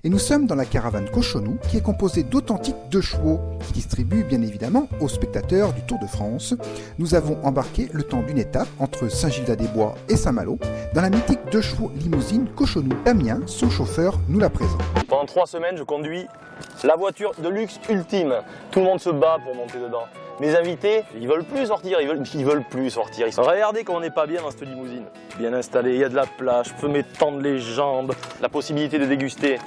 Et nous sommes dans la caravane Cochonou, qui est composée d'authentiques 2 chevaux, qui distribuent bien évidemment aux spectateurs du Tour de France. Nous avons embarqué le temps d'une étape entre Saint-Gildas-des-Bois et Saint-Malo, dans la mythique 2 chevaux limousine Cochonou. Damien, son chauffeur, nous la présente. Pendant 3 semaines, je conduis la voiture de luxe ultime. Tout le monde se bat pour monter dedans. Mes invités, ils veulent plus sortir, ils veulent plus sortir. Regardez comme on n'est pas bien dans cette limousine. Bien installé, il y a de la place, je peux m'étendre les jambes. La possibilité de déguster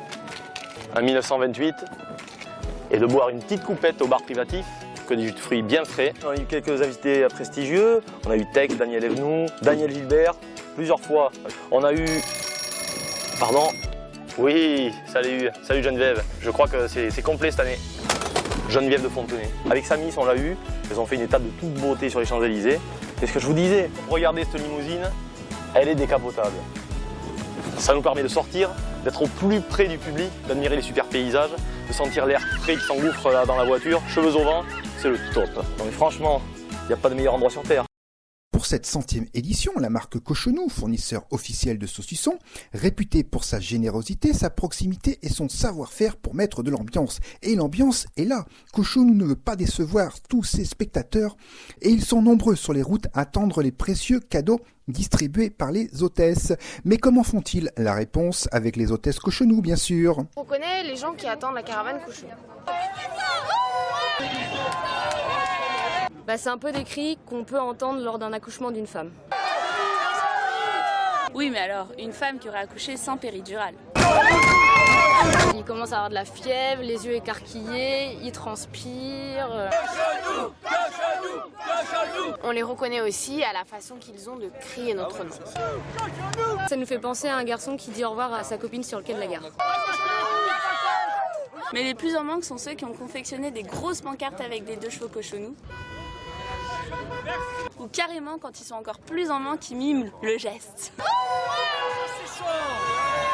un 1928 et de boire une petite coupette au bar privatif, que des jus de fruits bien frais. On a eu quelques invités prestigieux, on a eu Tex, Daniel Evenou, Daniel Gilbert, plusieurs fois. On a eu... Pardon? Oui, salut Geneviève. Je crois que c'est complet cette année. Geneviève de Fontenay. Avec Samis, on l'a eu. Ils ont fait une étape de toute beauté sur les Champs-Élysées. C'est ce que je vous disais. Regardez cette limousine, elle est décapotable. Ça nous permet de sortir, d'être au plus près du public, d'admirer les super paysages, de sentir l'air frais qui s'engouffre là dans la voiture, cheveux au vent, c'est le top. Donc franchement, il n'y a pas de meilleur endroit sur Terre. Pour cette 100e édition, la marque Cochonou, fournisseur officiel de saucissons, réputée pour sa générosité, sa proximité et son savoir-faire pour mettre de l'ambiance. Et l'ambiance est là. Cochonou ne veut pas décevoir tous ses spectateurs et ils sont nombreux sur les routes à attendre les précieux cadeaux distribués par les hôtesses. Mais comment font-ils? La réponse avec les hôtesses Cochonou, bien sûr. On connaît les gens qui attendent la caravane Cochonou. C'est un peu des cris qu'on peut entendre lors d'un accouchement d'une femme. Oui, mais alors, une femme qui aurait accouché sans péridurale. Il commence à avoir de la fièvre, les yeux écarquillés, il transpire. On les reconnaît aussi à la façon qu'ils ont de crier notre nom. Ça nous fait penser à un garçon qui dit au revoir à sa copine sur le quai de la gare. Mais les plus en manque sont ceux qui ont confectionné des grosses pancartes avec des 2 chevaux Cochonou. Ou carrément, quand ils sont encore plus en manque, ils miment le geste.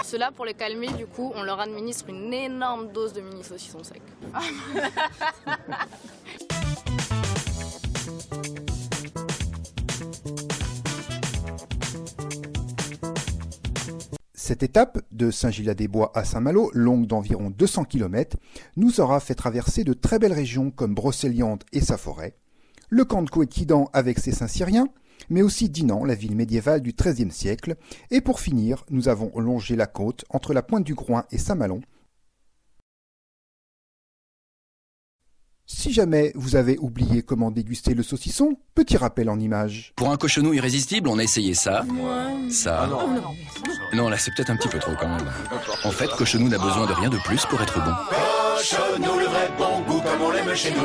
Ceux-là, pour les calmer, du coup, on leur administre une énorme dose de mini saucisson sec. Cette étape, de Saint-Gildas-des-Bois à Saint-Malo, longue d'environ 200 km, nous aura fait traverser de très belles régions comme Brocéliande et sa forêt, le camp de Coëtquidan avec ses Saint-Cyriens, mais aussi Dinan, la ville médiévale du XIIIe siècle, et pour finir, nous avons longé la côte entre la Pointe du Groin et Saint-Malo. Si jamais vous avez oublié comment déguster le saucisson, petit rappel en images. Pour un cochonou irrésistible, on a essayé ça, ça... Non, là c'est peut-être un petit peu trop quand même. En fait, cochonou n'a besoin de rien de plus pour être bon. Cochonou, le vrai bon goût comme on l'aime chez nous.